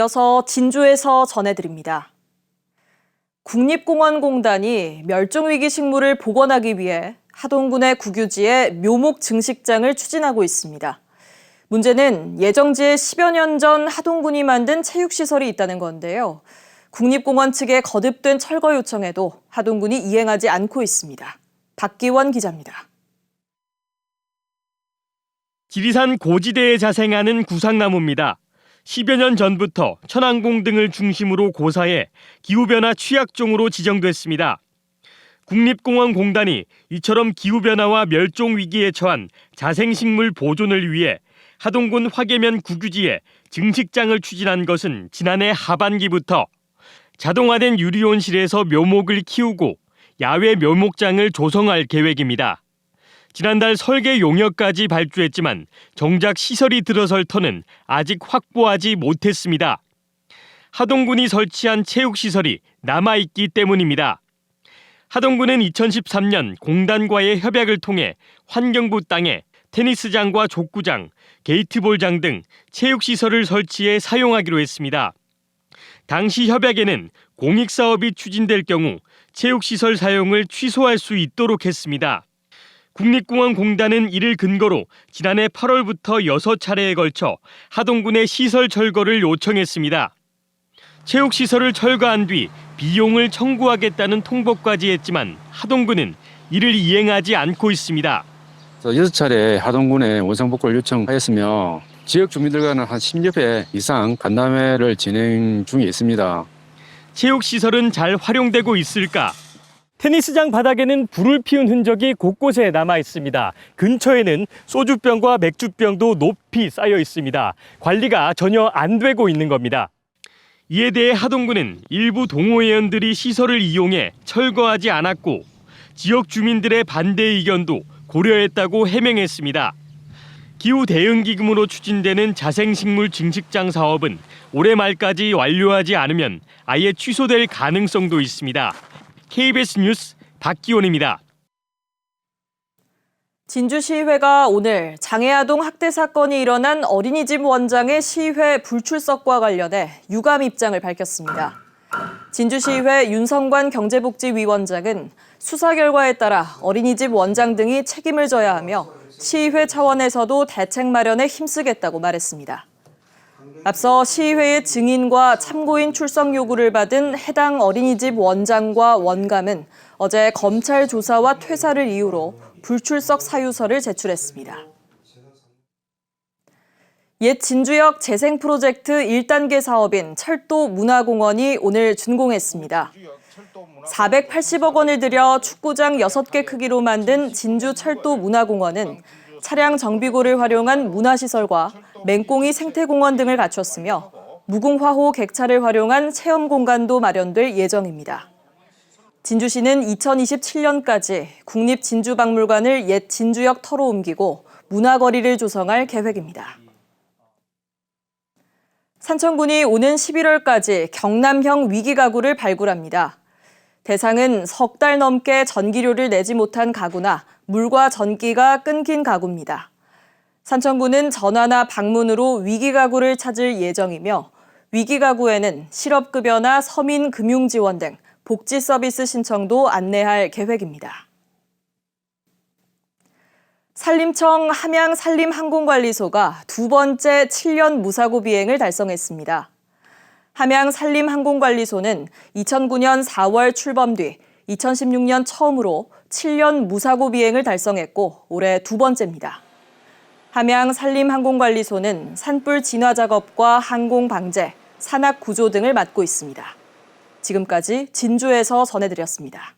이어서 진주에서 전해드립니다. 국립공원공단이 멸종위기 식물을 복원하기 위해 하동군의 국유지에 묘목 증식장을 추진하고 있습니다. 문제는 예정지에 10여 년 전 하동군이 만든 체육시설이 있다는 건데요. 국립공원 측의 거듭된 철거 요청에도 하동군이 이행하지 않고 있습니다. 박기원 기자입니다. 지리산 고지대에 자생하는 구상나무입니다. 10여 년 전부터 천왕봉 등을 중심으로 고사해 기후변화 취약종으로 지정됐습니다. 국립공원공단이 이처럼 기후변화와 멸종위기에 처한 자생식물 보존을 위해 하동군 화계면 국유지에 증식장을 추진한 것은 지난해 하반기부터 자동화된 유리온실에서 묘목을 키우고 야외 묘목장을 조성할 계획입니다. 지난달 설계 용역까지 발주했지만 정작 시설이 들어설 터는 아직 확보하지 못했습니다. 하동군이 설치한 체육시설이 남아있기 때문입니다. 하동군은 2013년 공단과의 협약을 통해 환경부 땅에 테니스장과 족구장, 게이트볼장 등 체육시설을 설치해 사용하기로 했습니다. 당시 협약에는 공익사업이 추진될 경우 체육시설 사용을 취소할 수 있도록 했습니다. 국립공원공단은 이를 근거로 지난해 8월부터 6차례에 걸쳐 하동군의 시설 철거를 요청했습니다. 체육시설을 철거한 뒤 비용을 청구하겠다는 통보까지 했지만 하동군은 이를 이행하지 않고 있습니다. 6차례 하동군에 원상복구를 요청하였으며 지역 주민들과는 한 10여 회 이상 간담회를 진행 중에 있습니다. 체육시설은 잘 활용되고 있을까? 테니스장 바닥에는 불을 피운 흔적이 곳곳에 남아 있습니다. 근처에는 소주병과 맥주병도 높이 쌓여 있습니다. 관리가 전혀 안 되고 있는 겁니다. 이에 대해 하동군은 일부 동호회원들이 시설을 이용해 철거하지 않았고 지역 주민들의 반대 의견도 고려했다고 해명했습니다. 기후 대응기금으로 추진되는 자생식물 증식장 사업은 올해 말까지 완료하지 않으면 아예 취소될 가능성도 있습니다. KBS 뉴스 박기원입니다. 진주시의회가 오늘 장애아동 학대 사건이 일어난 어린이집 원장의 시의회 불출석과 관련해 유감 입장을 밝혔습니다. 진주시의회 윤성관 경제복지위원장은 수사 결과에 따라 어린이집 원장 등이 책임을 져야 하며 시의회 차원에서도 대책 마련에 힘쓰겠다고 말했습니다. 앞서 시의회의 증인과 참고인 출석 요구를 받은 해당 어린이집 원장과 원감은 어제 검찰 조사와 퇴사를 이유로 불출석 사유서를 제출했습니다. 옛 진주역 재생 프로젝트 1단계 사업인 철도문화공원이 오늘 준공했습니다. 480억 원을 들여 축구장 6개 크기로 만든 진주 철도문화공원은 차량 정비고를 활용한 문화시설과 맹꽁이 생태공원 등을 갖췄으며 무궁화호 객차를 활용한 체험 공간도 마련될 예정입니다. 진주시는 2027년까지 국립진주박물관을 옛 진주역 터로 옮기고 문화거리를 조성할 계획입니다. 산청군이 오는 11월까지 경남형 위기가구를 발굴합니다. 대상은 석 달 넘게 전기료를 내지 못한 가구나 물과 전기가 끊긴 가구입니다. 산청군은 전화나 방문으로 위기가구를 찾을 예정이며 위기가구에는 실업급여나 서민금융지원 등 복지 서비스 신청도 안내할 계획입니다. 산림청 함양산림항공관리소가 두 번째 7년 무사고 비행을 달성했습니다. 함양산림항공관리소는 2009년 4월 출범 뒤 2016년 처음으로 7년 무사고 비행을 달성했고 올해 두 번째입니다. 함양산림항공관리소는 산불 진화 작업과 항공 방제, 산악 구조 등을 맡고 있습니다. 지금까지 진주에서 전해드렸습니다.